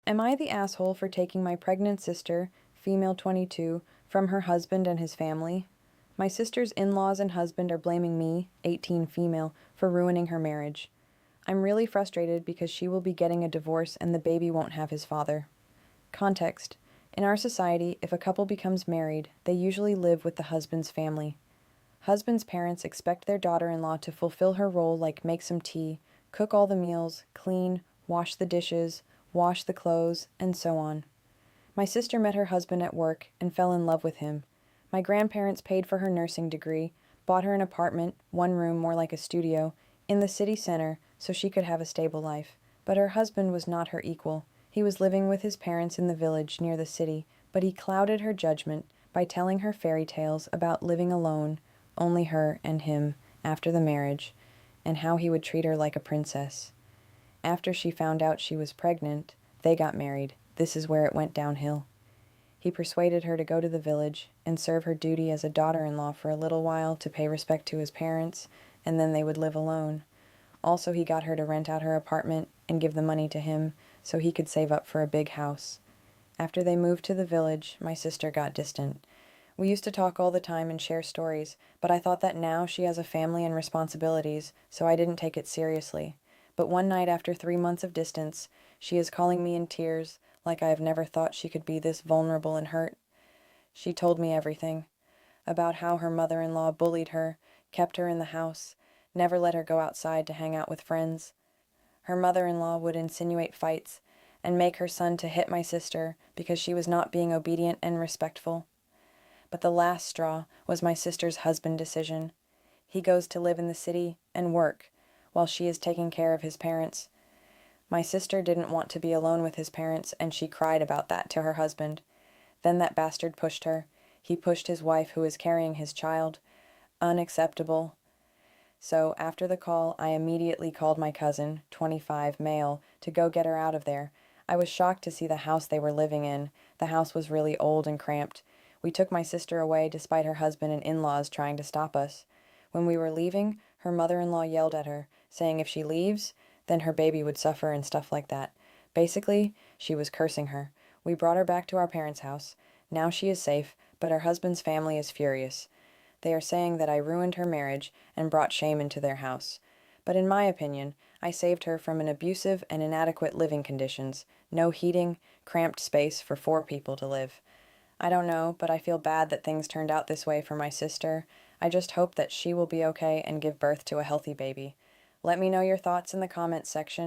Am I the asshole for taking my pregnant sister, female 22, from her husband and his family? My sister's in-laws and husband are blaming me, 18 female, for ruining her marriage. I'm really frustrated because she will be getting a divorce and the baby won't have his father. Context. In our society, if a couple becomes married, they usually live with the husband's family. Husband's parents expect their daughter-in-law to fulfill her role like make some tea, cook all the meals, clean, wash the dishes, wash the clothes, and so on. My sister met her husband at work and fell in love with him. My grandparents paid for her nursing degree, bought her an apartment, one room more like a studio, in the city center so she could have a stable life. But her husband was not her equal. He was living with his parents in the village near the city, but he clouded her judgment by telling her fairy tales about living alone, only her and him, after the marriage, and how he would treat her like a princess. After she found out she was pregnant, they got married. This is where it went downhill. He persuaded her to go to the village and serve her duty as a daughter-in-law for a little while to pay respect to his parents, and then they would live alone. Also, he got her to rent out her apartment and give the money to him so he could save up for a big house. After they moved to the village, my sister got distant. We used to talk all the time and share stories, but I thought that now she has a family and responsibilities, so I didn't take it seriously. But one night after 3 months of distance, she is calling me in tears, like I have never thought she could be this vulnerable and hurt. She told me everything. About how her mother-in-law bullied her, kept her in the house, never let her go outside to hang out with friends. Her mother-in-law would insinuate fights and make her son to hit my sister because she was not being obedient and respectful. But the last straw was my sister's husband decision. He goes to live in the city and work, while she is taking care of his parents. My sister didn't want to be alone with his parents, and she cried about that to her husband. Then that bastard pushed her. He pushed his wife who is carrying his child. Unacceptable. So, after the call, I immediately called my cousin, 25, male, to go get her out of there. I was shocked to see the house they were living in. The house was really old and cramped. We took my sister away despite her husband and in-laws trying to stop us. When we were leaving, her mother-in-law yelled at her, saying if she leaves, then her baby would suffer and stuff like that. Basically, she was cursing her. We brought her back to our parents' house. Now she is safe, but her husband's family is furious. They are saying that I ruined her marriage and brought shame into their house. But in my opinion, I saved her from an abusive and inadequate living conditions, no heating, cramped space for 4 people to live. I don't know, but I feel bad that things turned out this way for my sister. I just hope that she will be okay and give birth to a healthy baby. Let me know your thoughts in the comments section.